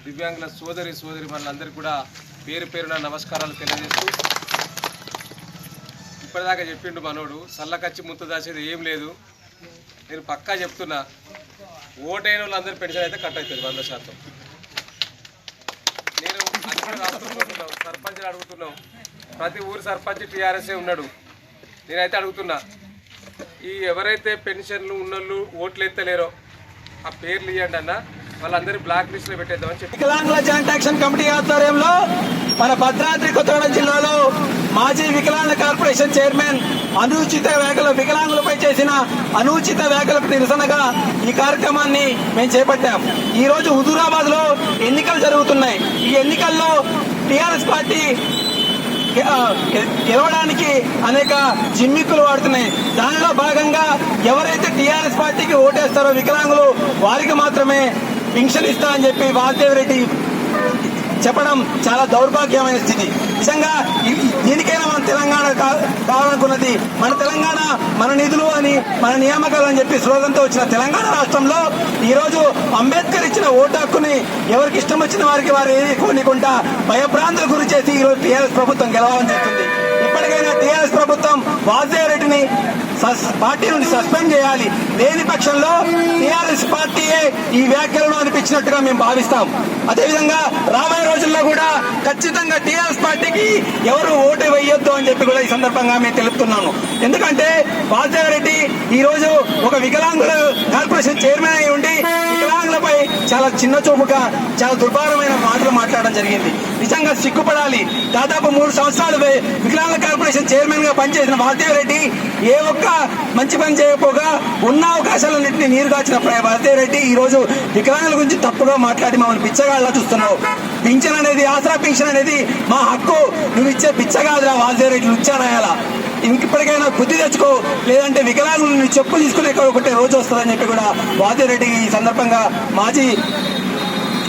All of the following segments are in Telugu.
దివ్యాంగుల సోదరి మనందరికీ కూడా పేరు పేరున నమస్కారాలు తెలియజేస్తూ, ఇప్పటిదాకా చెప్పిండు మనోడు సల్లకచ్చి ముత్తు దాచేది ఏం లేదు. నేను పక్కా చెప్తున్నా, ఓటైన వాళ్ళందరూ పెన్షన్ అయితే కట్ అవుతుంది 100%. నేను అందరూ రాసుకుంటున్నాం, సర్పంచ్ని అడుగుతున్నాం, ప్రతి ఊరు సర్పంచ్ టీఆర్ఎస్ఏ ఉన్నాడు. నేనైతే అడుగుతున్నా, ఈ ఎవరైతే పెన్షన్లు ఉన్నోళ్ళు ఓట్లు ఎత్తలేరో ఆ పేర్లు ఇవ్వండి అన్న, వాళ్ళందరూ బ్లాక్ లిస్ట్ లో పెట్టేద్దామని చెప్పి వికలాంగుల జాయింట్ యాక్షన్ కమిటీ ఆధ్వర్యంలో మన భద్రాద్రి కొత్తగూడెం జిల్లాలో మాజీ వికలాంగుల కార్పొరేషన్ చైర్మన్ వికలాంగులపై చేసిన అనుచిత వ్యాఖ్యలకు నిరసనగా ఈ కార్యక్రమాన్ని మేము చేపట్టాం. ఈ రోజు హుజూరాబాద్ లో ఎన్నికలు జరుగుతున్నాయి. ఈ ఎన్నికల్లో టీఆర్ఎస్ పార్టీ గెలవడానికి అనేక జిమ్మిక్కులు వాడుతున్నాయి. దానిలో భాగంగా ఎవరైతే టీఆర్ఎస్ పార్టీకి ఓటేస్తారో వికలాంగులు వారికి మాత్రమే పెన్షన్ ఇస్తా అని చెప్పి వాసుదేవ్ రెడ్డి చెప్పడం చాలా దౌర్భాగ్యమైన స్థితి. నిజంగా దీనికైనా మన తెలంగాణ కావాలనుకున్నది, మన తెలంగాణ మన నిధులు అని మన నియామకాలు అని చెప్పి స్లోగన్తో వచ్చిన తెలంగాణ రాష్ట్రంలో ఈ రోజు అంబేద్కర్ ఇచ్చిన ఓటు హక్కుని ఎవరికి ఇష్టం వచ్చిన వారికి వారు ఏది కొనికుంటా భయభ్రాంతులు గురి చేసి ఈ రోజు టీఆర్ఎస్ ప్రభుత్వం గెలవాలని చెప్తుంది. ఇప్పటికైనా టీఆర్ఎస్ ప్రభుత్వం వాసుదేవ్ రెడ్డిని పార్టీ నుండి సస్పెండ్ చేయాలి. లేని పక్షంలో టీఆర్ఎస్ పార్టీయే ఈ వ్యాఖ్యలను అనిపించినట్టుగా మేము భావిస్తాం. అదేవిధంగా రాబోయే రోజుల్లో కూడా ఖచ్చితంగా టీఆర్ఎస్ పార్టీకి ఎవరు ఓటు వేయొద్దు అని చెప్పి కూడా ఈ సందర్భంగా మేము తెలుపుతున్నాను. ఎందుకంటే వాసుదేవ్ రెడ్డి ఈ రోజు ఒక వికలాంగుల కార్పొరేషన్ చైర్మన్ అయి ఉండి వికలాంగులపై చాలా చిన్న చూపుగా చాలా దుర్భారమైన మాటలు మాట్లాడడం జరిగింది. నిజంగా సిగ్గుపడాలి. దాదాపు 3 సంవత్సరాలు వికలాంగుల కార్పొరేషన్ చైర్మన్ గా పనిచేసిన వాసుదేవ్ రెడ్డి ఏ ఒక్క మంచి పని చేయకపోగా ఉన్న అవకాశాలన్నింటినీ నీరుగార్చిన వాసుదేవ్ రెడ్డి ఈ రోజు వికలాంగుల గురించి తప్పుగా మాట్లాడి మమ్మల్ని పిచ్చగాళ్ళ చూస్తున్నావు. పింఛన్ అనేది, ఆసరా పింఛన్ అనేది మా హక్కు, నువ్వు ఇచ్చే పిచ్చగాదురా వాసుదేవ్ రెడ్డి, లుచ్చారాయాల. ఇప్పటికైనా బుద్ధి తెచ్చుకో, లేదంటే వికలాంగులను చెప్పు తీసుకుని ఒకటే రోజు వస్తుందని చెప్పి కూడా వాసుదేవ్ రెడ్డి ఈ సందర్భంగా మాజీ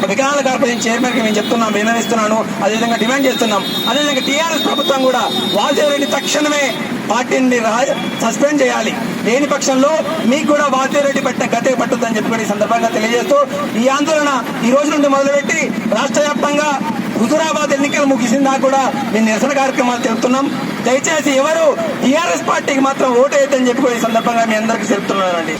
వికలాంగుల కార్పొరేషన్ చైర్మన్ కి మేము చెప్తున్నాం, విన్నవిస్తున్నాను, అదేవిధంగా డిమాండ్ చేస్తున్నాం. అదేవిధంగా టీఆర్ఎస్ ప్రభుత్వం కూడా వాసుదేవ్ రెడ్డి తక్షణమే పార్టీని సస్పెండ్ చేయాలి. లేని పక్షంలో మీకు కూడా వాసుదేవ్ రెడ్డి పట్టిన గతే పట్టుద్దని చెప్పి ఈ సందర్భంగా తెలియజేస్తూ ఈ ఆందోళన ఈ రోజు నుండి మొదలుపెట్టి రాష్ట్ర వ్యాప్తంగా హుజూరాబాద్ ఎన్నికలు ముగిసిందా కూడా మేము నిరసన కార్యక్రమాలు తెలుపుతున్నాం. దయచేసి ఎవరు టీఆర్ఎస్ పార్టీకి మాత్రం ఓటు వేయద్దని చెప్పి ఈ సందర్భంగా మీ అందరికీ తెలుపుతున్నానండి.